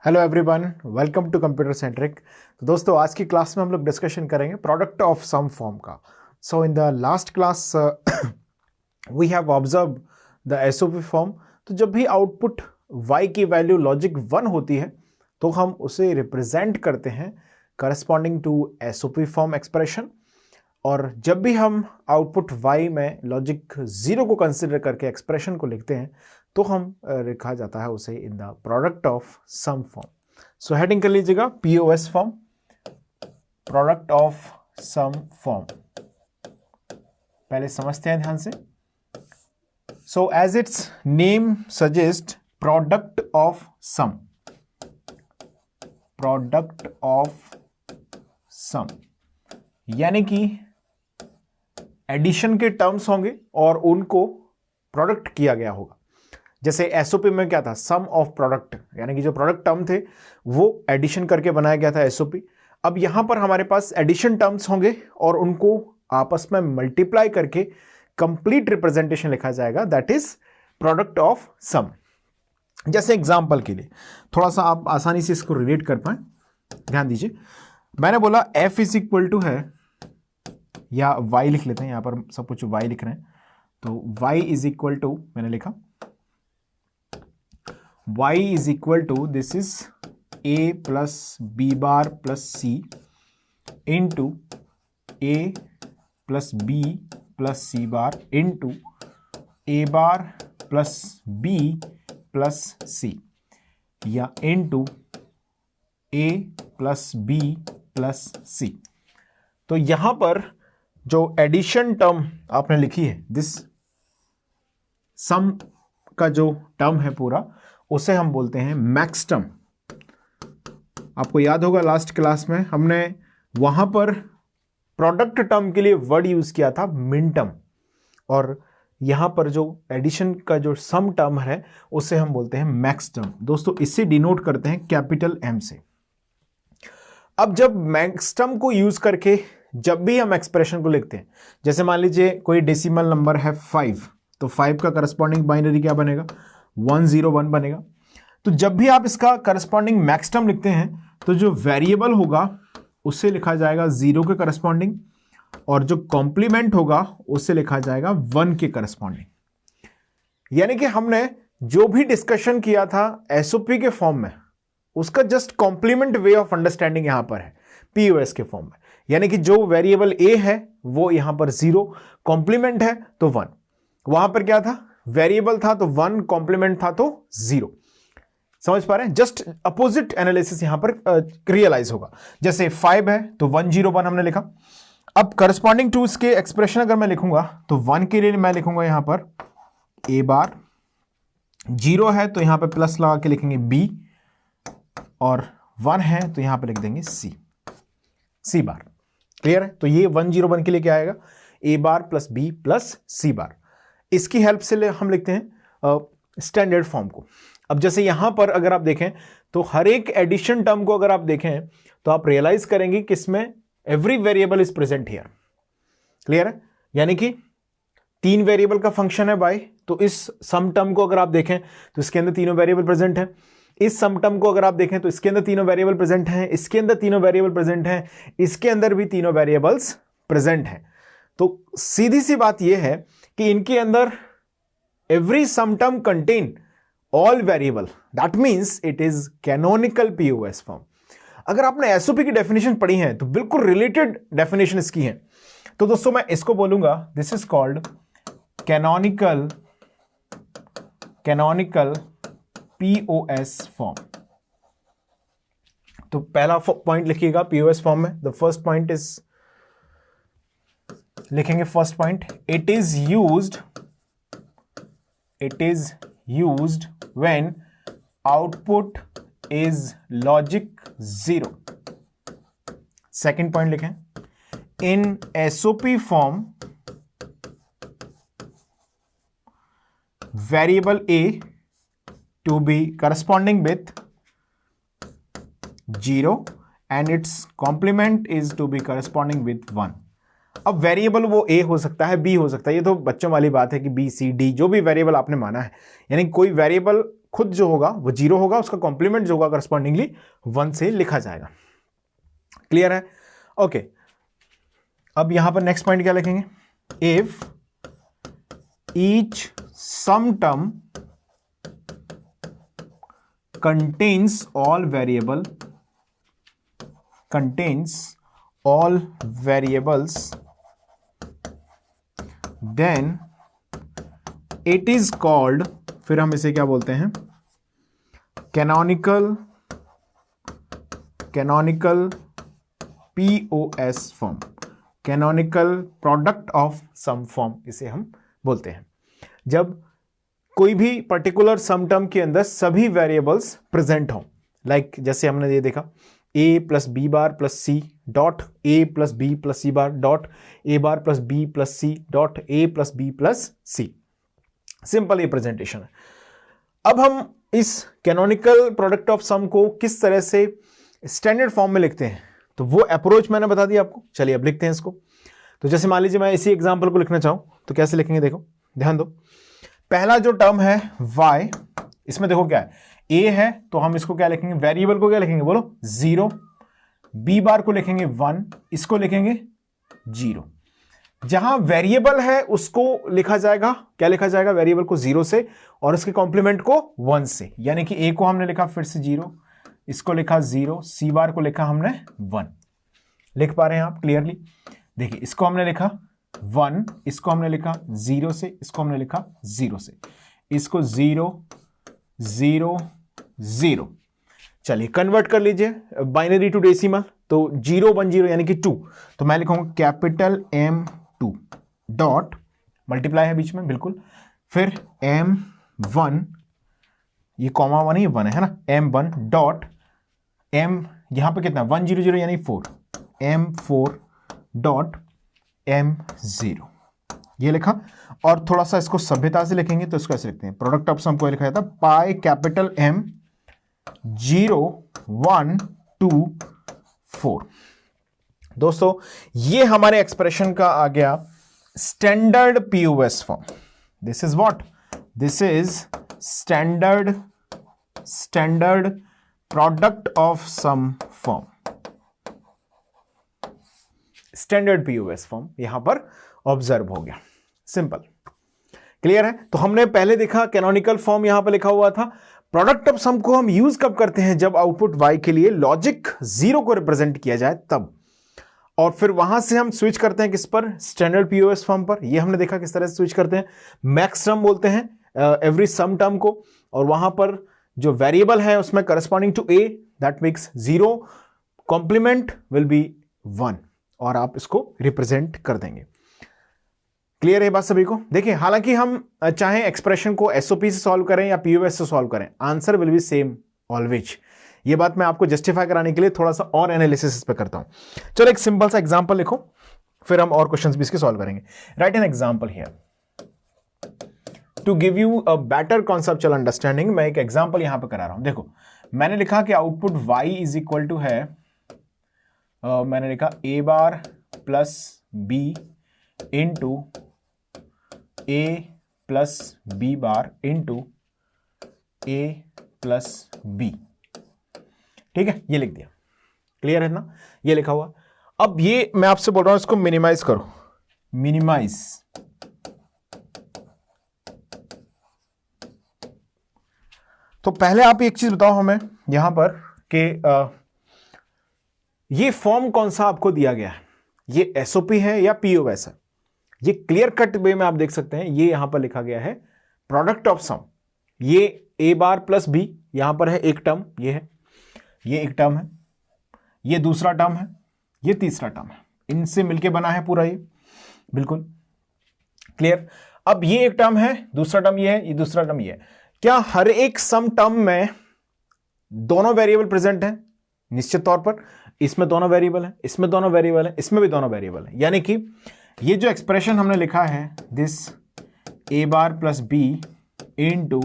Hello everyone, welcome to computer centric. तो दोस्तों, आज की क्लास में हम लोग डिस्कशन करेंगे प्रोडक्ट ऑफ सम फॉर्म का। So in the last class we have observe the SOP form. तो जब भी आउटपुट y की वैल्यू लॉजिक 1 होती है तो हम उसे रिप्रेजेंट करते हैं corresponding to SOP form expression, और जब भी हम आउटपुट y में लॉजिक 0 को कंसिडर करके एक्सप्रेशन को लिखते हैं तो हम लिखा जाता है उसे in the product of sum form. So heading कर लीजिएगा POS form, product of sum form. पहले समझते हैं ध्यान से। So as its name suggest, product of sum, product of sum यानी कि एडिशन के टर्म्स होंगे और उनको प्रोडक्ट किया गया होगा। जैसे एसओपी में क्या था, सम ऑफ प्रोडक्ट, यानी कि जो प्रोडक्ट टर्म थे वो एडिशन करके बनाया गया था एसओपी। अब यहां पर हमारे पास एडिशन टर्म्स होंगे और उनको आपस में मल्टीप्लाई करके कंप्लीट रिप्रेजेंटेशन लिखा जाएगा, दैट इज प्रोडक्ट ऑफ सम। जैसे एग्जांपल के लिए थोड़ा सा आप आसानी से इसको रिलेट कर पाए, ध्यान दीजिए। मैंने बोला f इज इक्वल टू है, या y लिख लेते हैं, यहां पर सब कुछ y लिख रहे हैं, तो y इज इक्वल टू, मैंने लिखा y is equal to, this is a plus b bar plus c into a plus b plus c bar into a bar plus b plus c, या into a plus b plus c। तो यहां पर जो addition term आपने लिखी है, this सम का जो टर्म है पूरा, उसे हम बोलते हैं मैक्स टर्म। आपको याद होगा लास्ट क्लास में हमने वहां पर प्रोडक्ट टर्म के लिए वर्ड यूज किया था मिन टर्म, और यहां पर जो एडिशन का जो सम टर्म है उसे हम बोलते हैं मैक्स टर्म। दोस्तों, इसे डिनोट करते हैं कैपिटल M से। अब जब मैक्स टर्म को यूज करके जब भी हम एक्सप्रेशन को लिखते हैं, जैसे मान लीजिए कोई डेसिमल नंबर है 5, तो 5 का करस्पॉन्डिंग बाइनरी क्या बनेगा, 101 बनेगा। तो जब भी आप इसका करस्पॉन्डिंग मैक्स टर्म लिखते हैं तो जो वेरिएबल होगा उससे लिखा जाएगा 0 के करस्पॉन्डिंग, और जो कॉम्प्लीमेंट होगा उससे लिखा जाएगा 1 के करस्पॉन्डिंग। यानी कि हमने जो भी डिस्कशन किया था एसओपी के फॉर्म में, उसका just complement way of understanding यहां पर है पीओएस के फॉर्म में। यानी कि जो वेरिएबल ए है वो यहां पर 0, कॉम्प्लीमेंट है तो 1। वहां पर क्या था, वेरिएबल था तो 1, कॉम्प्लीमेंट था तो 0। समझ पा रहे हैं? जस्ट अपोजिट एनालिसिस यहां पर रियलाइज होगा। जैसे 5 है तो 101 हमने लिखा। अब करस्पॉन्डिंग टू इसके एक्सप्रेशन अगर मैं लिखूंगा तो 1 के लिए मैं लिखूंगा यहां पर ए बार, 0 है तो यहां पर प्लस लगा के लिखेंगे बी, और 1 है तो यहां पर लिख देंगे सी बार। क्लियर है? तो ये 101 के लिए क्या आएगा, ए bar plus B plus C बार। इसकी हेल्प से हम लिखते हैं स्टैंडर्ड फॉर्म को। अब जैसे यहां पर अगर आप देखें तो हर एक एडिशन टर्म को अगर आप देखें तो आप रियलाइज करेंगे कि इसमें every variable is present here. Clear है? यानी कि 3 वेरिएबल का फंक्शन है y, तो इस सम टर्म को अगर आप देखें तो इसके अंदर तीनों वेरिएबल प्रेजेंट है। इस सम टर्म को अगर आप देखें तो इसके अंदर तीनों वेरिएबल प्रेजेंट हैं, इसके अंदर तीनों वेरिएबल प्रेजेंट हैं, इसके अंदर भी तीनों वेरिएबल्स प्रेजेंट हैं। तो सीधी सी बात यह है कि इनके अंदर every sum term contain all variable, that means it is canonical POS form. अगर आपने एसओपी की डेफिनेशन पढ़ी है तो बिल्कुल रिलेटेड डेफिनेशन इसकी है। तो दोस्तों मैं इसको बोलूंगा, this is called canonical POS form. तो पहला पॉइंट लिखिएगा पीओएस फॉर्म में। द फर्स्ट पॉइंट इज, लिखेंगे first point, it is used when output is logic 0। Second point लिखें, in SOP form variable a to be corresponding with 0 and its complement is to be corresponding with 1। अब variable वो ए हो सकता है, B हो सकता है, ये तो बच्चों वाली बात है कि बी सी डी जो भी वेरिएबल आपने माना है, यानी कोई वेरिएबल खुद जो होगा वो 0 होगा, उसका कॉम्प्लीमेंट जो होगा करस्पॉन्डिंगली 1 से लिखा जाएगा। क्लियर है? ओके, अब यहां पर नेक्स्ट पॉइंट क्या लिखेंगे? If each sum term contains all variables, then it is called, फिर हम इसे क्या बोलते हैं? canonical POS form, canonical product of sum form इसे हम बोलते हैं। जब कोई भी पर्टिकुलर सम टर्म के अंदर सभी वेरिएबल्स प्रेजेंट हों, लाइक जैसे हमने ये देखा a plus B bar plus C dot A plus B plus C bar dot A bar plus B plus C dot A plus B plus C. Simple ये presentation है। अब हम इस कैनोनिकल प्रोडक्ट ऑफ सम को किस तरह से standard form में लिखते हैं, तो वो अप्रोच मैंने बता दिया आपको। चलिए अब लिखते हैं इसको। तो जैसे मान लीजिए मैं इसी एग्जाम्पल को लिखना चाहूं तो कैसे लिखेंगे, देखो ध्यान दो। पहला जो टर्म है y, इसमें देखो क्या है, a है तो हम इसको क्या लिखेंगे, वेरिएबल को क्या लिखेंगे बोलो 0, b बार को लिखेंगे 1, इसको लिखेंगे 0। जहां वेरिएबल है उसको लिखा जाएगा, क्या लिखा जाएगा, वेरिएबल को 0 से और इसके कॉम्प्लीमेंट को 1 से, यानी कि a को हमने लिखा फिर से 0, इसको लिखा 0, c बार को लिखा हमने 1। लिख पा रहे हैं आप क्लियरली? देखिए इसको हमने लिखा 1, इसको हमने लिखा 0 से, इसको हमने लिखा 0 से, इसको 0 0 0। चलिए कन्वर्ट कर लीजिए बाइनरी टू डेसिमल, तो 0 1 0 यानी कि 2, तो मैं लिखूंगा कैपिटल M2 डॉट, मल्टीप्लाई है बीच में बिल्कुल, फिर M1, ये कॉमा 1 ही 1 है ना, M1 डॉट M, यहां पे कितना 1 0 0 यानी 4, M4 डॉट M0, ये लिखा। और थोड़ा सा इसको सभ्यता से लिखेंगे तो इसको ऐसे लिखते हैं, प्रोडक्ट ऑफ सम को लिखा जाता है पाई कैपिटल M 0 1 2 4। दोस्तों ये हमारे एक्सप्रेशन का आ गया standard POS form. This is what, this is standard product of sum form, standard POS form यहां पर ऑब्जर्व हो गया। सिंपल, क्लियर है? तो हमने पहले देखा कैनोनिकल फॉर्म यहां पर लिखा हुआ था। प्रोडक्ट ऑफ सम को हम यूज कब करते हैं, जब आउटपुट y के लिए लॉजिक 0 को रिप्रेजेंट किया जाए तब, और फिर वहां से हम स्विच करते हैं किस पर, स्टैंडर्ड POS फॉर्म पर। यह हमने देखा किस तरह से स्विच करते हैं। मैक्स टर्म बोलते हैं एवरी सम टर्म को, और वहां पर जो वेरिएबल है उसमें corresponding to a that makes 0, complement will be 1, और आप इसको रिप्रेजेंट कर देंगे। क्लियर है बात सभी को? देखिए हालांकि हम चाहे एक्सप्रेशन को SOP से सॉल्व करें या POS से सॉल्व करें, answer will be same always. ये बात मैं आपको जस्टिफाई कराने के लिए थोड़ा सा और एनालिसिस पे करता हूं। चलो एक सिंपल सा एग्जांपल लिखो, फिर हम और क्वेश्चंस भी इसके सॉल्व करेंगे। Write an example here to give you a better conceptual understanding. मैं एक एग्जांपल यहां पे करा रहा हूं। देखो मैंने लिखा कि output y is equal to है, मैंने लिखा a bar plus b into a plus b bar into a plus b। ठीक है, ये लिख दिया। क्लियर है ना, ये लिखा हुआ। अब ये मैं आपसे बोल रहा हूं इसको मिनिमाइज करो, मिनिमाइज। तो पहले आप एक चीज बताओ हमें यहां पर कि ये फॉर्म कौन सा आपको दिया गया है, ये SOP है या POS है? ये क्लियर कट वे में आप देख सकते हैं, ये यहां पर लिखा गया है प्रोडक्ट ऑफ सम। ये a बार प्लस b, यहां पर है एक टर्म, ये है, ये एक टर्म है, ये दूसरा टर्म है, ये तीसरा टर्म है, इनसे मिलके बना है पूरा ये, बिल्कुल क्लियर। अब ये एक टर्म है, दूसरा टर्म ये है, ये दूसरा टर्म ये है। क्या हर एक सम टर्म में दोनों वेरिएबल प्रेजेंट हैं? निश्चित तौर पर इसमें दोनों वेरिएबल है, इसमें दोनों वेरिएबल है, इसमें भी दोनों वेरिएबल है। यानी कि ये जो एक्सप्रेशन हमने लिखा है, this a bar plus b into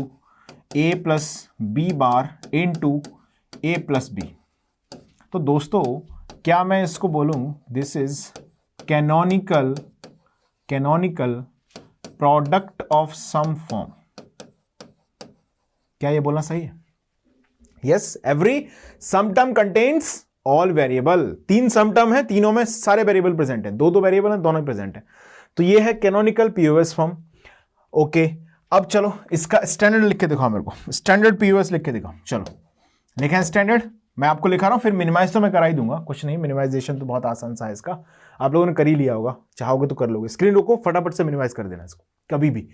a plus b bar into a plus b, तो दोस्तों क्या मैं इसको बोलूं this is canonical product of sum form. क्या ये बोलना सही है? Yes, every sum term contains all variable. 3 sum term है, तीनों में सारे वेरिएबल प्रेजेंट है, 2 वेरिएबल हैं, दोनों प्रेजेंट है। तो ये है कैनोनिकल पीओएस फॉर्म। ओके, अब चलो इसका स्टैंडर्ड लिख के दिखाओ मेरे को, स्टैंडर्ड पीओएस लिख के दिखाओ। चलो लिखा है स्टैंडर्ड, मैं आपको लिखा रहा हूं, फिर मिनिमाइज तो मैं करा ही दूंगा, कुछ नहीं, मिनिमाइजेशन तो बहुत आसान सा है इसका, आप लोगों ने कर ही लिया होगा, चाहोगे तो कर लोगे। स्क्रीन रोको, फटाफट से मिनिमाइज कर देना इसको कभी भी।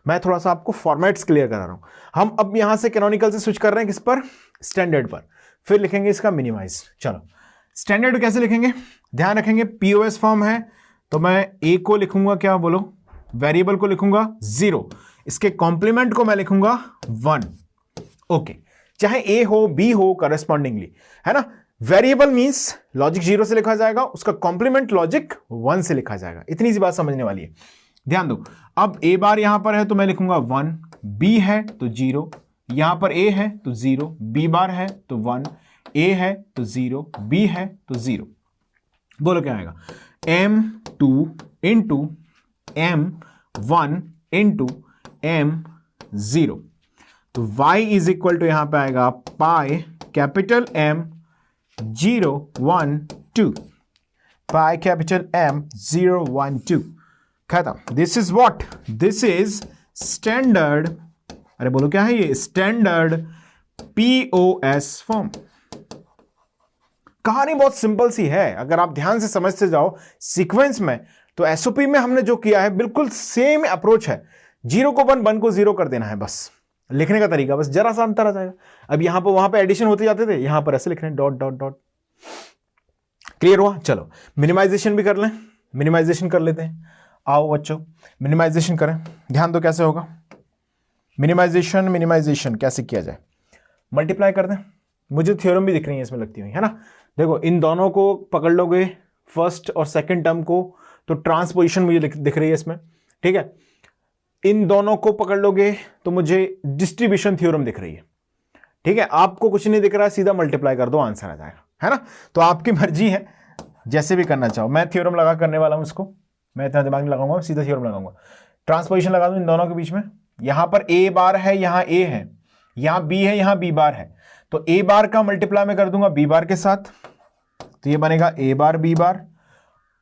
मैं थोड़ा सा आपको फॉर्मेट्स क्लियर करा रहा हूं। हम अब यहां से कैनोनिकल से स्विच कर रहे हैं किस पर? स्टैंडर्ड पर। फिर लिखेंगे इसका मिनिमाइज। चलो स्टैंडर्ड कैसे लिखेंगे, ध्यान रखेंगे, पीओएस फॉर्म है तो मैं ए को लिखूंगा क्या, बोलो, वेरिएबल को लिखूंगा 0, इसके कॉम्प्लीमेंट को मैं लिखूंगा 1। ओके, चाहे ए हो बी हो करस्पॉन्डिंगली, है ना। वेरिएबल मींस लॉजिक 0 से लिखा जाएगा, उसका कॉम्प्लीमेंट लॉजिक 1 से लिखा जाएगा। इतनी सी बात समझने वाली है, ध्यान दो। अब ए बार यहां पर है तो मैं लिखूंगा 1, बी है तो 0, यहां पर ए है तो 0, बी बार है तो 1, ए है तो 0, बी है तो 0। बोलो क्या आएगा, m2 into m1 into m0। तो y इज इक्वल टू यहां पे आएगा pi capital M 0 1 2, pi capital M 0 1 2, खत्म। This is what, this is standard, अरे बोलो क्या है ये, स्टैंडर्ड पीओएस फॉर्म। कहानी बहुत सिंपल सी है, अगर आप ध्यान से समझते जाओ सीक्वेंस में, तो एसओपी में हमने जो किया है बिल्कुल सेम अप्रोच है। 0 को 1, 1 को 0 कर देना है, बस लिखने का तरीका बस जरा सा अंतर आ जाएगा। अब यहां पर वहां पे एडिशन होते जाते थे, यहां पर ऐसे लिख रहे हैं डॉट डॉट डॉट। क्लियर हुआ? चलो मिनिमाइजेशन भी कर लें, मिनिमाइजेशन कर लेते हैं। आओ बच्चों मिनिमाइजेशन करें, ध्यान दो कैसे होगा मिनिमाइजेशन। मिनिमाइजेशन कैसे किया जाए, मल्टीप्लाई कर दें। मुझे थ्योरम भी दिख रही है इसमें लगती हुई, है ना। देखो इन दोनों को पकड़ लोगे, फर्स्ट और सेकंड टर्म को, तो ट्रांसपोजिशन मुझे दिख रही है इसमें, ठीक है। इन दोनों को पकड़ लोगे तो मुझे डिस्ट्रीब्यूशन थ्योरम दिख रही है, ठीक है। आपको कुछ नहीं दिख रहा है, सीधा मल्टीप्लाई कर दो, आंसर आ जाएगा, है ना। तो आपकी मर्जी है, जैसे भी करना चाहो। मैं थ्योरम लगा करने वाला हूं इसको, मैं इतना दिमाग नहीं लगाऊंगा, सीधा थ्योरम लगाऊंगा। ट्रांसपोजिशन लगा दूं इन दोनों के बीच में, यहां पर ए बार है, यहां ए है, यहां बी है, यहां बी बार है, तो ए बार का मल्टीप्लाई मैं कर दूंगा बी बार के साथ, तो ये बनेगा ए बार बी बार।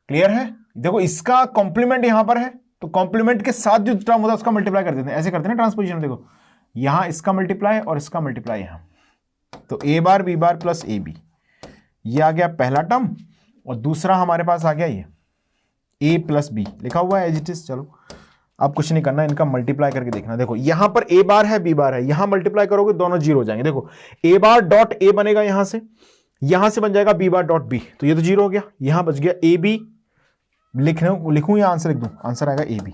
क्लियर है? देखो इसका कॉम्प्लीमेंट यहां पर है, तो कॉम्प्लीमेंट के साथ जो टर्म होता है उसका मल्टीप्लाई कर देते हैं, ऐसे करते हैं ना ट्रांसपोजिशन। देखो यहां इसका मल्टीप्लाई और इसका मल्टीप्लाई यहां, तो A bar B bar plus A B, ये आ गया पहला टर्म, और दूसरा हमारे पास आ गया ये ए प्लस बी लिखा हुआ है एज इट इज। चलो अब कुछ नहीं करना, इनका मल्टीप्लाई करके देखना। देखो यहां पर ए बार है बी बार है, यहां मल्टीप्लाई करोगे दोनों 0 हो जाएंगे। देखो ए बार डॉट ए बनेगा यहां से बन जाएगा बी बार डॉट बी, तो ये तो 0 हो गया, यहां बच गया ए बी। लिखूं या आंसर लिख दूं? आंसर आएगा ए बी,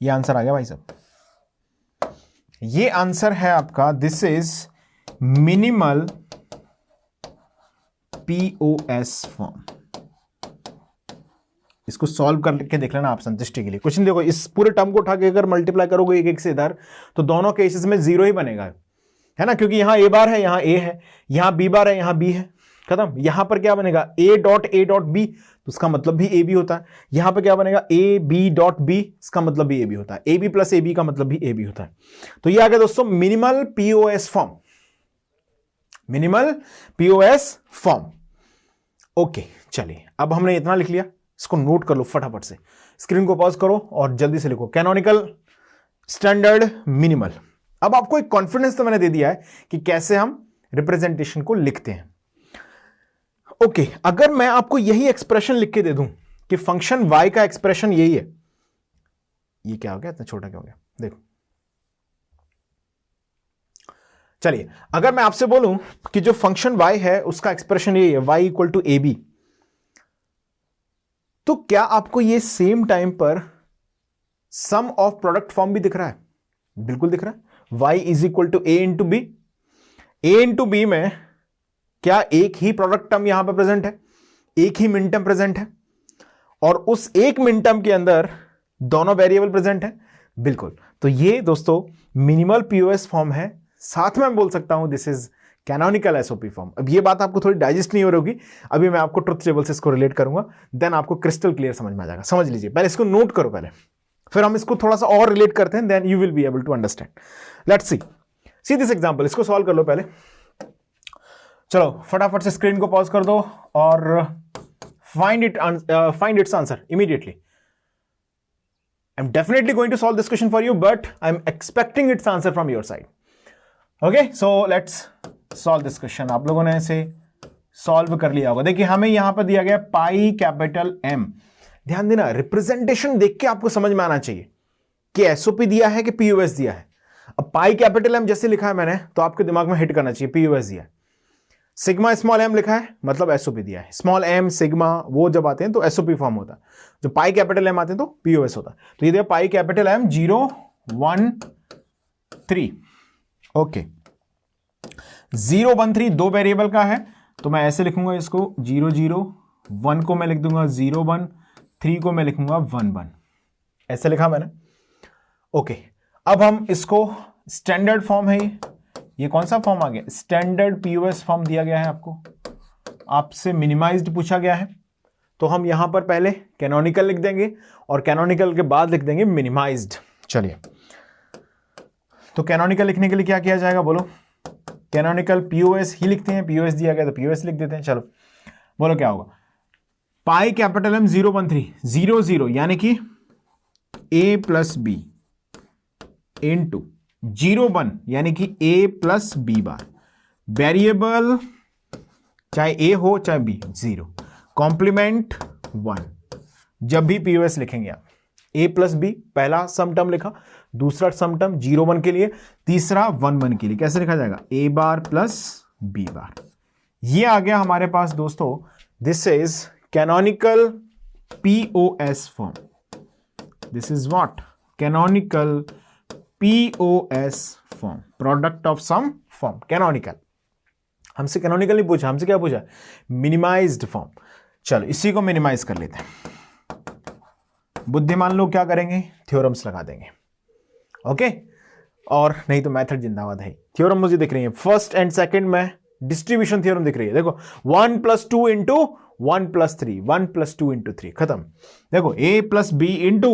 ये आंसर आ गया भाई साहब, ये आंसर है आपका। This is minimal POS form. इसको सॉल्व करके देख लेना आप संतुष्टि के लिए। कुछ नहीं, देखो इस पूरे टर्म को उठा के अगर मल्टीप्लाई करोगे एक एक से इधर, तो दोनों केसेस में 0 ही बनेगा, है ना, क्योंकि यहां ए बार है, यहां ए है, यहां बी बार है, यहां बी है, खत्म। यहां पर क्या बनेगा ए डॉट बी, तो उसका मतलब भी ए बी होता है। यहां पर क्या बनेगा ए बी डॉट बी, इसका मतलब भी ए बी होता है। A B plus A B का मतलब भी ए बी होता है। तो ये आ गया दोस्तों minimal POS form, minimal POS form. Okay चलिए, अब हमने इतना लिख लिया, इसको नोट कर लो फटाफट से, स्क्रीन को पॉज करो और जल्दी से लिखो कैनोनिकल, स्टैंडर्ड, मिनिमल। अब आपको एक कॉन्फिडेंस तो मैंने दे दिया है कि कैसे हम रिप्रेजेंटेशन को लिखते हैं। ओके, अगर मैं आपको यही एक्सप्रेशन लिख के दे दूं कि फंक्शन y का एक्सप्रेशन यही है, ये क्या हो गया, इतना छोटा क्या हो गया, देखो। चलिए अगर मैं आपसे बोलूं कि जो फंक्शन y है उसका एक्सप्रेशन यही है, y equal to A B, तो क्या आपको ये सेम टाइम पर सम ऑफ प्रोडक्ट फॉर्म भी दिख रहा है? बिल्कुल दिख रहा है। y is equal to A into B, A into B में क्या एक ही प्रोडक्ट टर्म यहां पर प्रेजेंट है, एक ही मिन टर्म प्रेजेंट है, और उस एक मिन टर्म के अंदर दोनों वेरिएबल प्रेजेंट है? बिल्कुल। तो ये दोस्तों मिनिमल पीओएस फॉर्म है। साथ में मैं बोल सकता हूं this is canonical SOP form. अब ये बात आपको थोड़ी डाइजेस्ट नहीं हो रही होगी, अभी मैं आपको ट्रुथ टेबल से इसको रिलेट करूंगा, देन आपको क्रिस्टल क्लियर समझ में आ जाएगा। समझ लीजिए, पहले इसको नोट करो पहले, फिर हम इसको थोड़ा सा और रिलेट करते हैं, then you will be able to understand. Let's see, see this example, इसको सॉल्व कर लो पहले। चलो फटाफट से स्क्रीन को पॉज कर दो और find its answer immediately. I am definitely going to solve this question for you, but I am expecting its answer from your side. Okay, so let's solve this question. आप लोगों ने इसे solve कर लिया होगा। देखिए हमें यहां पर दिया गया पाई कैपिटल एम। ध्यान देना, रिप्रेजेंटेशन देख के आपको समझ में आना चाहिए कि एसओपी दिया है कि पीयूएस दिया है। अब पाई कैपिटल एम जैसे लिखा है मैंने, तो आपके दिमाग में हिट करना चाहिए पीयूएस दिया है। सिग्मा स्मॉल एम लिखा है, मतलब एसओपी दिया है। स्मॉल एम सिग्मा वो जब आते हैं तो एसओपी फॉर्म होता है, जो पाई कैपिटल एम आते हैं तो पीयूएस होता है। तो ये दिया पाई कैपिटल एम 0 1 3। ओके, 0 1 3 दो वेरिएबल का है, तो मैं ऐसे लिखूंगा इसको 0 0 1 को मैं लिख दूंगा 0 1, 3 को मैं लिखूंगा 1 1, ऐसे लिखा मैंने। ओके, अब हम इसको स्टैंडर्ड फॉर्म है ये कौन सा फॉर्म आ गया? स्टैंडर्ड पीयूएस फॉर्म दिया गया है आपको, आपसे मिनिमाइज्ड पूछा गया है, तो हम यहां पर पहले कैनोनिकल लिख देंगे और कैनोनिकल के बाद लिख देंगे मिनिमाइज्ड। चलिए, तो कैनोनिकल लिखने के लिए क्या किया जाएगा बोलो? कैनोनिकल पीओएस ही लिखते हैं, पीओएस दिया गया तो पीओएस लिख देते हैं। चलो बोलो क्या होगा? पाई कैपिटल एम 0 1 3 0 0 यानी कि ए प्लस बी इनटू 0 1 यानी कि ए प्लस बी बार। वेरिएबल चाहे ए हो चाहे बी 0, कॉम्प्लीमेंट 1। जब भी पीओएस लिखेंगे आप ए प्लस बी, पहला सम टर्म लिखा, दूसरा सम टर्म 0 1 के लिए, तीसरा 1 1 के लिए, कैसे लिखा जाएगा? A bar plus B bar. ये आ गया हमारे पास दोस्तों, this is canonical POS form. This is what? Canonical POS form, product of sum form, canonical. हमसे कैनोनिकल नहीं पूछा, हमसे क्या पूछा? Minimized form. चलो इसी को मिनिमाइज कर लेते हैं। बुद्धिमान लोग क्या करेंगे? थ्योरम्स लगा देंगे। ओके, और नहीं तो मेथड जिंदाबाद है। थ्योरम मुझे दिख रही है, फर्स्ट एंड सेकंड में डिस्ट्रीब्यूशन थ्योरम दिख रही है। देखो 1 + 2 इंटू 1 + 3, 1 + 2 इंटू 3, खत्म। देखो a plus B into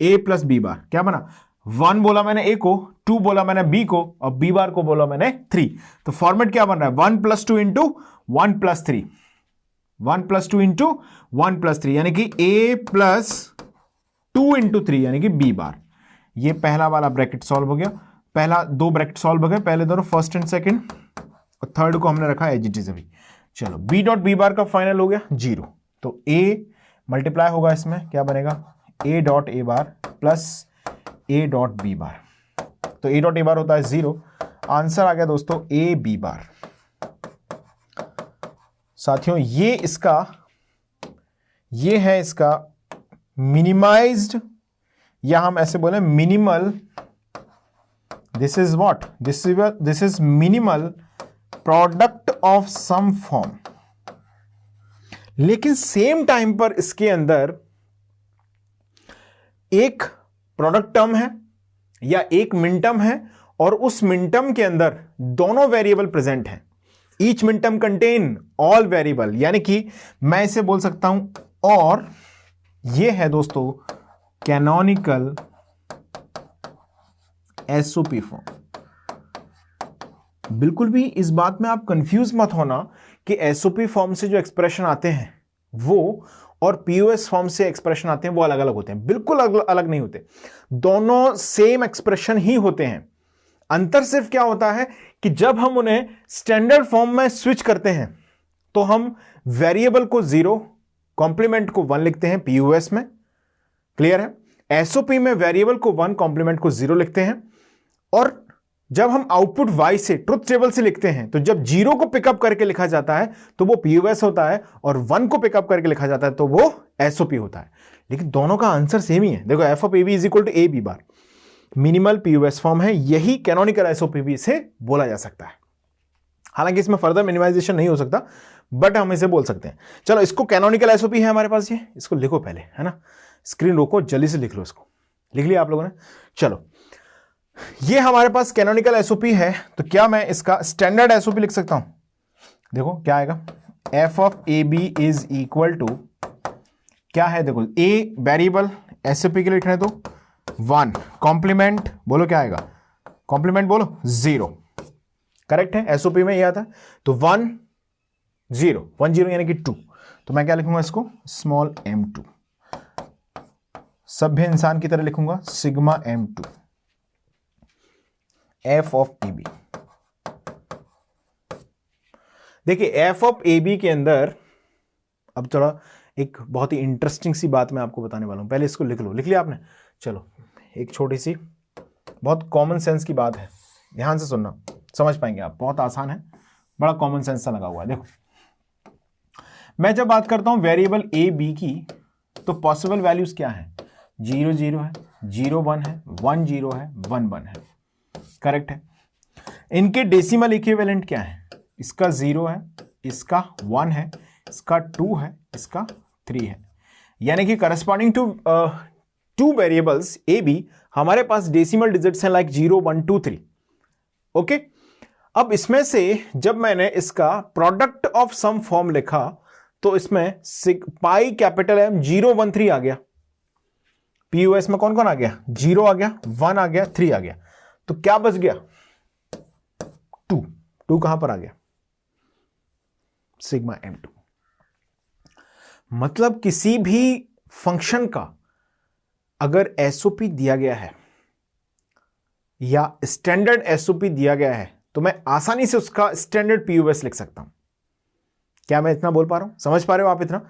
A plus B bar, क्या बना? 1 बोला मैंने a को, 2 बोला मैंने b को, और b बार को बोला मैंने 3। तो फॉर्मेट क्या बन रहा है? 1 + 2 इंटू 1 + 3, 1 + 2 इंटू 1 + 3 यानी कि a प्लस 2 इंटू 3 यानी कि b बार। ये पहला वाला ब्रैकेट सॉल्व हो गया, पहला दो ब्रैकेट सॉल्व हो गए, पहले दोनों फर्स्ट एंड सेकंड, और थर्ड को हमने रखा एज इट इज अभी। चलो b डॉट बी बार का फाइनल हो गया 0, तो a मल्टीप्लाई होगा इसमें, क्या बनेगा? a dot A bar plus a dot B bar. तो a डॉट ए बार होता है 0, आंसर आ गया दोस्तों a b बार। साथियों ये है इसका मिनिमाइज्ड, या हम ऐसे बोले minimal. This is what? This is minimal product of sum form. लेकिन सेम टाइम पर इसके अंदर एक प्रोडक्ट टर्म है या एक मिनटर्म है, और उस मिनटर्म के अंदर दोनों वेरिएबल प्रेजेंट हैं। Each minterm contain all variable, यानी कि मैं इसे बोल सकता हूं, और ये है दोस्तों कैनोनिकल एसओपी फॉर्म। बिल्कुल भी इस बात में आप कंफ्यूज मत होना कि एसओपी फॉर्म से जो एक्सप्रेशन आते हैं वो और पीओएस फॉर्म से एक्सप्रेशन आते हैं वो अलग अलग होते हैं। बिल्कुल अलग नहीं होते, दोनों सेम एक्सप्रेशन ही होते हैं। अंतर सिर्फ क्या होता है कि जब हम उन्हें स्टैंडर्ड फॉर्म में स्विच करते हैं तो हम वेरिएबल को 0, कॉम्प्लीमेंट को 1 लिखते हैं पीओएस में। क्लियर है? एसओपी में वेरिएबल को 1, कॉम्प्लीमेंट को 0 लिखते हैं, और जब हम आउटपुट y से, ट्रुथ टेबल से लिखते हैं, तो जब 0 को पिकअप करके लिखा जाता है तो वो पीओएस होता है, और 1 को पिकअप करके लिखा जाता है तो वो एसओपी होता है। लेकिन दोनों का आंसर सेम ही है। देखो F of A B is equal to A B bar, minimal POS form है, यही कैनोनिकल एसओपी भी इसे बोला जा सकता है। हालांकि इसमें फर्दर मिनिमाइजेशन नहीं हो सकता, बट हम इसे बोल सकते हैं। चलो इसको कैनोनिकल एसओपी है हमारे पास, ये इसको लिखो पहले, है ना? स्क्रीन रोको, जल्दी से लिख लो इसको। लिख लिया आप लोगों ने? चलो ये हमारे पास कैनोनिकल एसओपी है, तो क्या मैं इसका स्टैंडर्ड एसओपी लिख सकता हूं? देखो क्या आएगा? F of A B is equal to क्या है? देखो ए वेरिएबल एसओपी के लिए लिखने तो 1, कॉम्प्लीमेंट बोलो क्या आएगा? कॉम्प्लीमेंट बोलो 0, करेक्ट है, एसओपी में ये आता है। तो 1 0 यानी कि 2, तो मैं क्या लिखूंगा इसको, स्मॉल m2, सभ्य इंसान की तरह लिखूंगा sigma m2 F of A B. देखिए एफ ऑफ ए बी के अंदर अब थोड़ा एक बहुत ही इंटरेस्टिंग सी बात मैं आपको बताने वाला हूं, पहले इसको लिख लो। लिख लिया आपने? चलो एक छोटी सी बहुत कॉमन सेंस की बात है, ध्यान से सुनना, समझ पाएंगे आप, बहुत आसान है, बड़ा कॉमन सेंस सा लगा हुआ है। देखो मैं जब बात करता हूं वेरिएबल ए बी की, तो पॉसिबल वैल्यूज क्या है, 0 0 है, 0 1 है, 1 0 है, 1 1 है, करेक्ट है। इनके डेसिमल इक्विवेलेंट क्या है, इसका 0 है, इसका 1 है, इसका 2 है, इसका 3 है, यानी कि corresponding to two variables A B हमारे पास डेसिमल डिजिट्स हैं लाइक 0 1 2 3। ओके, अब इसमें से जब मैंने इसका प्रोडक्ट ऑफ सम फॉर्म लिखा तो इसमें पाई कैपिटल एम 0 1 3 आ गया, पीयूएस में कौन कौन आ गया, 0 आ गया, 1 आ गया, 3 आ गया, तो क्या बच गया, 2 कहां पर आ गया, सिग्मा m2। मतलब किसी भी फंक्शन का अगर एसओपी दिया गया है या स्टैंडर्ड एसओपी दिया गया है तो मैं आसानी से उसका स्टैंडर्ड पीयूएस लिख सकता हूं। क्या मैं इतना बोल पा रहा हूं, समझ पा रहे हो आप इतना?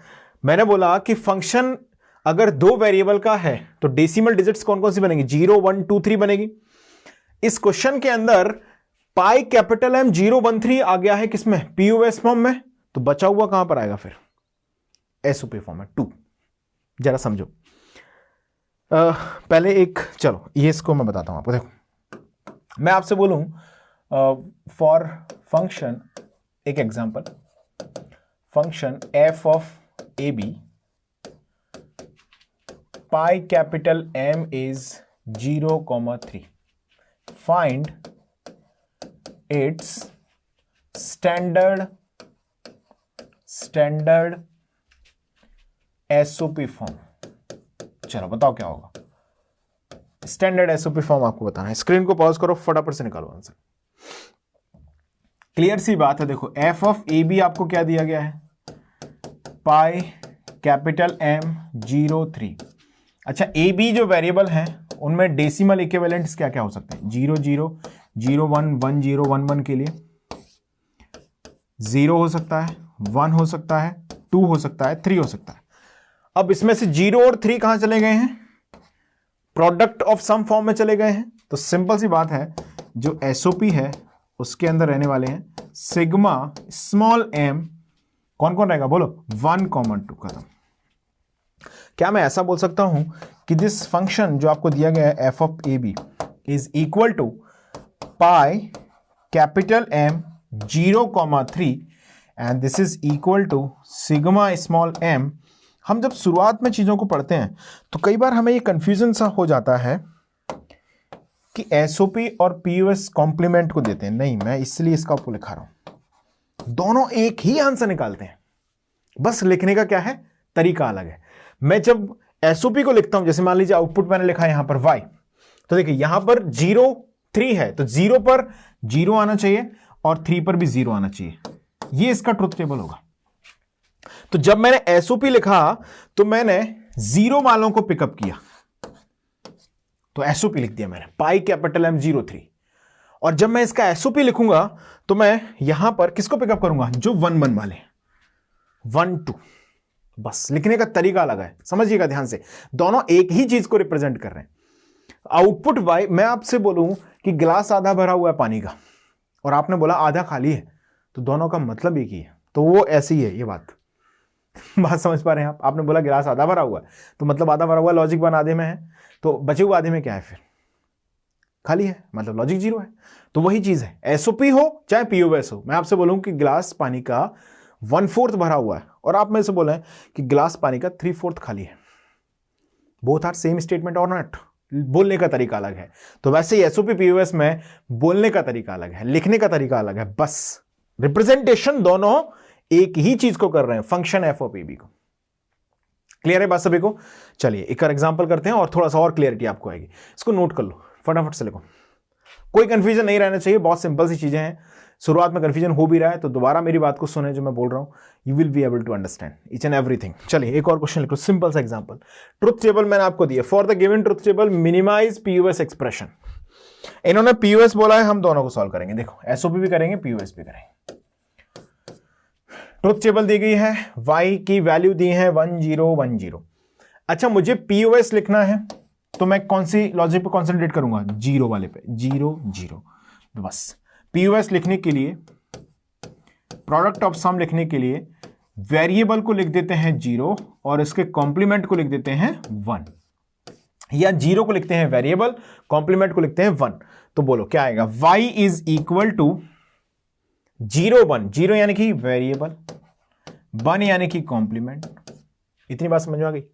मैंने बोला कि फंक्शन अगर 2 वेरिएबल का है तो डेसिमल डिजिट्स कौन कौन सी बनेगी, 0 1 2 3 बनेगी। इस क्वेश्चन के अंदर पाई कैपिटल एम 0 1 3 आ गया है किसमें, पीयूएस फॉर्म में, तो बचा हुआ कहां पर आएगा फिर, एसओपी फॉर्म में 2। जरा समझो, पहले एक, चलो ये इसको मैं बताता हूं आपको। देखो मैं आपसे बोलूं फॉर फंक्शन, एक example, function F of A B, pi capital M is 0 3, find its standard SOP form. चलो बताओ क्या होगा, स्टैंडर्ड एसओपी फॉर्म आपको बताना है। स्क्रीन को पॉज करो, फटाफट से निकालो आंसर। क्लियर सी बात है। देखो एफ ऑफ ए बी आपको क्या दिया गया है, पाई कैपिटल एम 0 3। अच्छा ए बी जो वेरिएबल हैं उनमें डेसिमल इक्विवेलेंट्स क्या क्या हो सकते हैं, 0 0 0 1 1 0 1 1 के लिए 0 हो सकता है, 1 हो सकता है, 2 हो सकता है, 3 हो सकता है। अब इसमें से 0 और 3 कहां चले गए हैं, प्रोडक्ट ऑफ सम फॉर्म में चले गए हैं। तो सिंपल सी बात है, जो एसओपी है उसके अंदर रहने वाले हैं सिग्मा स्मॉल एम, कौन कौन रहेगा बोलो, 1 2 खत्म। क्या मैं ऐसा बोल सकता हूं कि दिस फंक्शन जो आपको दिया गया है F of A B is equal to pi capital M 0 3 and this is equal to sigma small M. हम जब शुरुआत में चीज़ों को पढ़ते हैं तो कई बार हमें ये कंफ्यूजन सा हो जाता है कि एसओपी और पीयूएस कॉम्प्लीमेंट को देते हैं, नहीं मैं इसलिए इसका आपको लिखा रहा हूं, दोनों एक ही आंसर निकालते हैं, बस लिखने का क्या है तरीका अलग है। मैं जब एसओपी को लिखता हूं, जैसे मान लीजिए आउटपुट मैंने लिखा है यहां पर y, तो देखिए यहां पर 0 3 है तो 0 पर 0 आना चाहिए और 3 पर भी 0 आना चाहिए, ये इसका ट्रुथ टेबल होगा। तो जब मैंने एसओपी लिखा तो मैंने 0 वालों को पिकअप किया तो एसओपी लिख दिया मैंने, पाई कैपिटल एम 0 3। और जब मैं इसका एसओपी लिखूंगा तो मैं यहां पर किसको पिकअप करूंगा, जो 1 1 वाले, 1 2। बस लिखने का तरीका अलग है, समझिएगा ध्यान से, दोनों एक ही चीज को रिप्रेजेंट कर रहे हैं। आउटपुट वाई, मैं आपसे बोलूं कि गिलास आधा भरा हुआ है पानी का और आपने बोला आधा खाली है, तो दोनों का मतलब एक ही है, तो वो ऐसी है ये बात समझ पा रहे हैं आप? आपने बोला गिलास आधा भरा हुआ है तो मतलब आधा भरा हुआ, लॉजिक 1 आधे में है, तो बचे हुए आधे में क्या है फिर, खाली है, मतलब लॉजिक 0 है। तो वही चीज है, एसओपी हो चाहे पीओएस हो, मैं आपसे बोलूं कि गिलास पानी का 1/4 भरा हुआ है और आप मेरे से बोले कि गिलास पानी का 3/4 खाली है, बोथ आर सेम स्टेटमेंट और नॉट, बोलने का तरीका अलग है। तो वैसे ही एसओपी पीओएस में बोलने का तरीका अलग है, लिखने का तरीका अलग है, बस रिप्रेजेंटेशन दोनों एक ही चीज को कर रहे हैं, function F of A B को। क्लियर है बात सभी को? चलिए एक और एग्जांपल करते हैं और थोड़ा सा और क्लियरिटी आपको आएगी। इसको नोट कर लो, फटाफट से लिखो, कोई कंफ्यूजन नहीं रहना चाहिए, बहुत सिंपल सी चीजें हैं, शुरुआत में कंफ्यूजन हो भी रहा है तो दोबारा मेरी बात को सुने जो मैं बोल रहा हूं, you will be able to understand each and everything. चलिए एक और क्वेश्चन लिखो, सिंपल सा एग्जांपल। ट्रुथ टेबल मैंने आपको दिया, for the given truth table minimize POS expression. इन्होंने पीयूएस बोला है, हम दोनों को सॉल्व करेंगे। देखो एसओपी भी करेंगे, पीयूएस भी करेंगे। ट्रुथ टेबल दी गई है, y की वैल्यू दी है 1010। अच्छा मुझे पीयूएस लिखना है तो मैं कौन सी लॉजिक पे कॉन्सेंट्रेट करूंगा, जीरो वाले पे, 0 0। बस पीयूएस लिखने के लिए, प्रोडक्ट ऑफ सम लिखने के लिए वेरिएबल को लिख देते हैं 0 और इसके कॉम्प्लीमेंट को लिख देते हैं 1, या 0 को लिखते हैं वेरिएबल, कॉम्प्लीमेंट को लिखते हैं 1। तो बोलो क्या आएगा, y इज इक्वल टू 0 1, 0 यानी कि वेरिएबल, 1 यानी कि कॉम्प्लीमेंट। इतनी बात समझ में आ गई?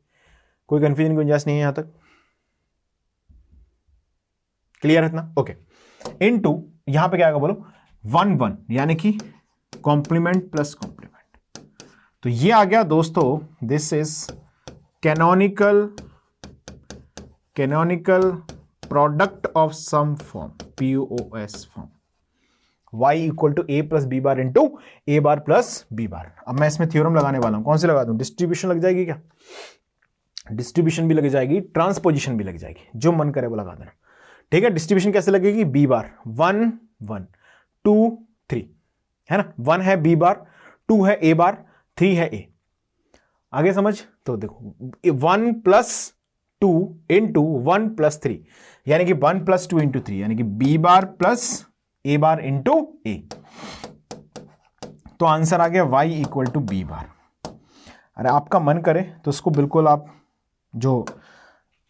कोई कंफ्यूजन की गुंजाइश नहीं है यहां तक? क्लियर है ना? ओके। इनटू यहां पे क्या आएगा बोलो, 1 1 यानी कि कॉम्प्लीमेंट प्लस कॉम्प्लीमेंट। तो ये आ गया दोस्तों, this is canonical product of sum form, POS form, y equal to a plus B bar into a bar plus B bar. अब मैं इसमें थ्योरम लगाने वाला हूं, कौन सी लगा दूं? डिस्ट्रीब्यूशन लग जाएगी क्या? डिस्ट्रीब्यूशन भी लग जाएगी, ट्रांसपोजिशन भी लग जाएगी, जो मन करे वो लगा देना। ठीक है, डिस्ट्रीब्यूशन कैसे लगेगी, b बार 1 1 2 3, है ना? 1 है b बार, 2 है a बार, 3 है a। आगे समझ? तो देखो 1 प्लस 2 इंटू 1 प्लस 3 यानी कि 1 प्लस 2 इंटू 3 यानी कि b bar plus a bar into a। तो आंसर आ गया y इक्वल टू b बार। अरे आपका मन करे तो इसको बिल्कुल आप जो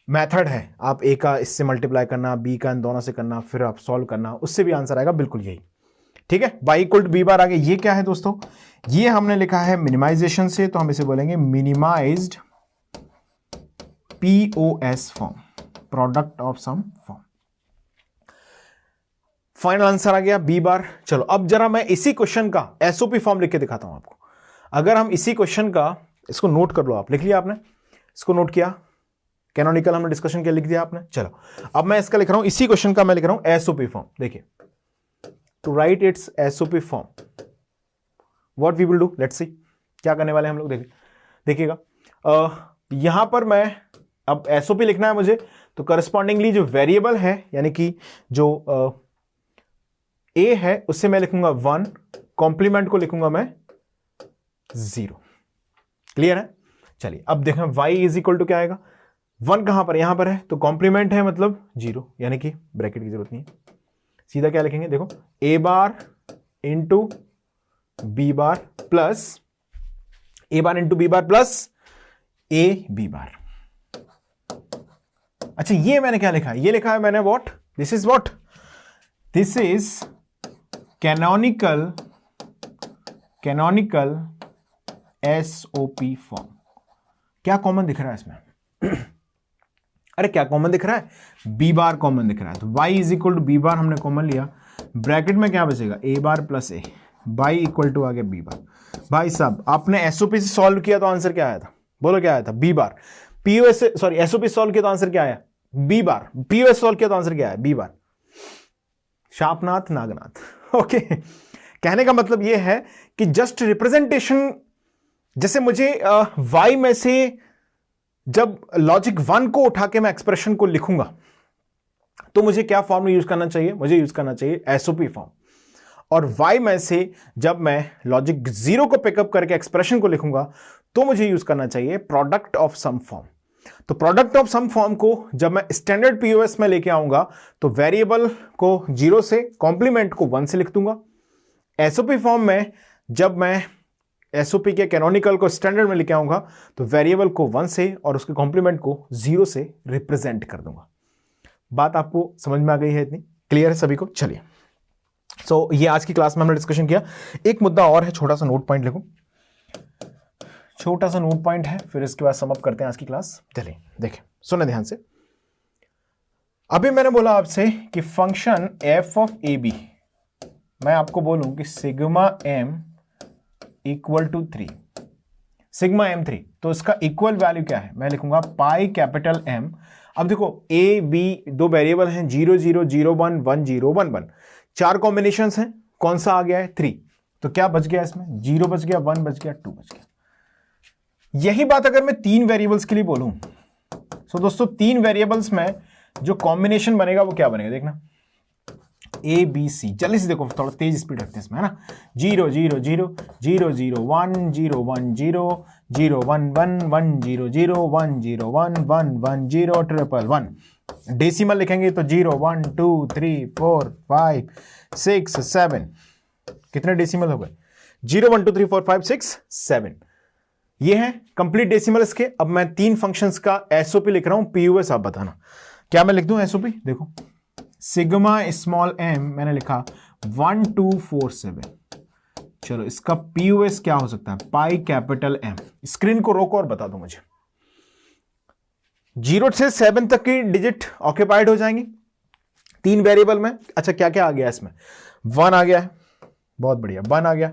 मेथड है, आप a का इससे मल्टीप्लाई करना, b का इन दोनों से करना, फिर आप सॉल्व करना, उससे भी आंसर आएगा बिल्कुल यही। ठीक है, y इक्वल टू b बार आ गया। ये क्या है दोस्तों? ये हमने लिखा है मिनिमाइजेशन से, तो हम इसे बोलेंगे minimized POS form, product of sum form. Final answer आ गया b बार। चलो अब जरा मैं इसी क्वेश्चन का एसओपी फॉर्म लिख के दिखाता हूं आपको। अगर हम इसी क्वेश्चन का, इसको नोट कर लो आप, लिख लिया आपने? इसको नोट किया, कैनोनिकल हमने डिस्कशन किया, लिख दिया आपने। चलो अब मैं इसका लिख रहा हूं, इसी क्वेश्चन का मैं लिख रहा हूं एसओपी फॉर्म। देखिए, to write its SOP form what we will do, let's see क्या करने वाले हैं हम लोग। देखिएगा यहां पर मैं अब एसओपी लिखना है मुझे, तो करस्पॉन्डिंगली जो वेरिएबल है यानी कि जो ए है उससे मैं लिखूंगा 1, कॉम्प्लीमेंट को लिखूंगा मैं 0। क्लियर है? चलिए अब देखें y इज इक्वल टू क्या आएगा, 1 कहां पर, यहां पर है, तो कॉम्प्लीमेंट है मतलब 0 यानी कि ब्रैकेट की जरूरत नहीं है, सीधा क्या लिखेंगे, देखो a bar into B bar plus a bar into B bar plus a b bar. अच्छा ये मैंने क्या लिखा है, ये लिखा है मैंने what, this is what, this is canonical SOP form. क्या कॉमन दिख रहा है इसमें? अरे क्या कॉमन दिख रहा है, बी बार कॉमन दिख रहा है, तो y is equal to B bar हमने कॉमन लिया, ब्रैकेट में क्या बचेगा, a bar plus a, y equal to आ गया b बार। भाई साहब आपने एसओपी से सॉल्व किया तो आंसर क्या आया था, बोलो क्या आया था, b बार। पीओएस से सॉरी एसओपी सॉल्व किया तो आंसर क्या आया, b बार। पीओएस सॉल्व किया तो आंसर क्या आया, b बार। शार्पनाथ नागनाथ। ओके, कहने का मतलब यह है कि जस्ट रिप्रेजेंटेशन, जैसे मुझे y में से जब लॉजिक 1 को उठा के मैं एक्सप्रेशन को लिखूंगा तो मुझे क्या फॉर्म यूज करना चाहिए, मुझे यूज करना चाहिए एसओपी फॉर्म। और y में से जब मैं लॉजिक 0 को पिकअप करके एक्सप्रेशन को लिखूंगा तो मुझे यूज करना चाहिए प्रोडक्ट ऑफ सम फॉर्म। तो प्रोडक्ट ऑफ सम फॉर्म को जब मैं स्टैंडर्ड पीओएस में लेके आऊंगा तो वेरिएबल को 0 से, कॉम्प्लीमेंट को 1 से लिख दूंगा। एसओपी फॉर्म में जब मैं एसओपी के कैनोनिकल को स्टैंडर्ड में लेके आऊंगा तो वेरिएबल को 1 से और उसके कॉम्प्लीमेंट को 0 से रिप्रेजेंट कर दूंगा। बात आपको समझ में आ गई है, इतनी क्लियर है सभी को? चलिए सो ये आज की क्लास में हमने डिस्कशन किया। एक मुद्दा और है, छोटा सा नोट पॉइंट लिखो, छोटा सा नोट पॉइंट है, फिर इसके बाद सम अप करते हैं आज की क्लास। चलिए देखें, सुने ध्यान से। अभी मैंने बोला आपसे कि function F of A B, मैं आपको बोलूं कि sigma M equal to 3, sigma M 3, तो इसका इक्वल वैल्यू क्या है, मैं लिखूंगा पाई कैपिटल एम। अब देखो ए बी दो वेरिएबल हैं, 0 0 0 1 1 0 1 1, 4 कॉम्बिनेशंस हैं, कौन सा आ गया है 3, तो क्या बच गया इसमें 0 बच गया, 1 बच गया, 2 बच गया। यही बात अगर मैं 3 वेरिएबल्स के लिए बोलूं, तो दोस्तों 3 वेरिएबल्स में जो कॉम्बिनेशन बनेगा वो क्या बनेगा, देखना ए बी सी। जल्दी से देखो, थोड़ा तेज स्पीड रखते हैं इसमें, है ना। 0 0 0 0 0 1 0 1 0 0 1 1 1 0 0 1 0 1 1 1 0 ट्रिपल 1। डेसिमल लिखेंगे तो 0 1 2 3 4 5 6 7, कितने डेसिमल हो गए 0 1 2 3 4 5 6 7। ये है कंप्लीट डेसिमल इसके। अब मैं 3 फंक्शंस का एसओपी लिख रहा हूं, पीयूएस आप बताना क्या मैं लिख दूं एसओपी। देखो सिग्मा स्मॉल एम मैंने लिखा 1247। चलो इसका पीयूएस क्या हो सकता है, पाई कैपिटल एम। स्क्रीन को रोको और बता दो मुझे। 0 से 7 तक की डिजिट ऑक्यूपाइड हो जाएंगी 3 वेरिएबल में। अच्छा क्या क्या आ गया इसमें, 1 आ गया है, बहुत बढ़िया, 1 आ गया,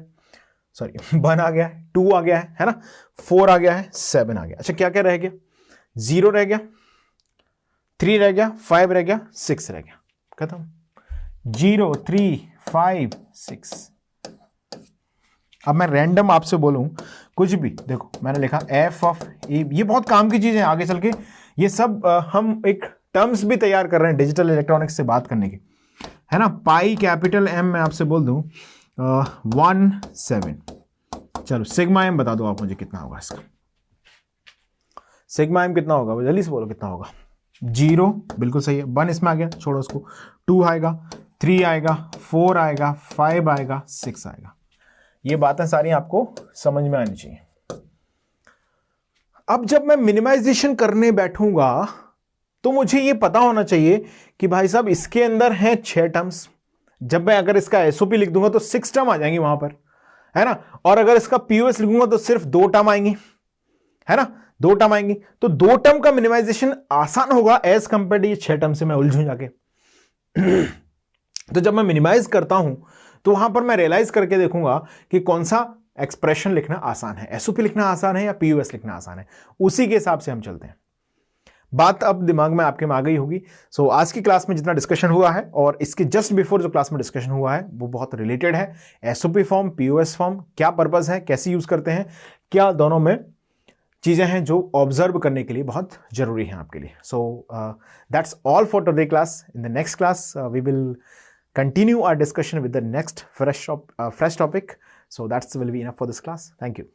सॉरी 1 आ गया है, 2 आ गया है ना, 4 आ गया है, 7 आ गया। अच्छा क्या क्या रह गया, 0 रह गया, 3 रह गया, 5 रह गया, 6 रह गया, खत्म। 0 3 5 6। अब मैं रैंडम आपसे बोलूं कुछ भी, देखो मैंने लिखा एफ ऑफ ए, ये बहुत काम की चीजें हैं आगे चल के, ये सब हम एक टर्म्स भी तैयार कर रहे हैं डिजिटल इलेक्ट्रॉनिक्स से बात करने की, है ना। पाई कैपिटल एम मैं आपसे बोल दूं 1 7। चलो सिग्मा एम बता दो आप मुझे कितना होगा इसका, सिग्मा एम कितना होगा, जल्दी से बोलो कितना होगा। 0 बिल्कुल सही है, 1 इसमें आ गया, छोड़ो उसको, 2 आएगा, 3 आएगा, 4 आएगा, 5 आएगा, 6 आएगा। ये बातें सारी आपको समझ में आनी चाहिए। अब जब मैं मिनिमाइजेशन करने बैठूंगा तो मुझे ये पता होना चाहिए कि भाई साहब इसके अंदर हैं 6 टर्म्स। जब मैं अगर इसका एसओपी लिख दूंगा तो 6 टर्म आ जाएंगी वहां पर, है ना। और अगर इसका पीओएस लिखूंगा तो सिर्फ 2 टर्म आएंगी, है ना, 2 टर्म आएंगी। तो 2 टर्म का मिनिमाइजेशन आसान होगा एज कंपेयर टू ये 6 टर्म से मैं उलझूं जाके। तो जब मैं मिनिमाइज करता हूं तो वहां पर मैं रियलाइज करके देखूंगा कि कौन सा एक्सप्रेशन लिखना आसान है, एसओपी लिखना आसान है या पीयूएस लिखना आसान है, उसी के हिसाब से हम चलते हैं। बात अब दिमाग में आपके में आ गई होगी। सो आज की क्लास में जितना डिस्कशन हुआ है और इसके जस्ट बिफोर जो क्लास में डिस्कशन हुआ है वो बहुत रिलेटेड है। एसओपी फॉर्म, पीयूएस फॉर्म, क्या पर्पस है, कैसे यूज करते हैं, क्या दोनों में चीजें हैं जो ऑब्जर्व करने के लिए बहुत जरूरी हैं आपके लिए। So that's all for today class. In the next class we will continue our discussion with the next fresh topic. So that will be enough for this class. Thank you.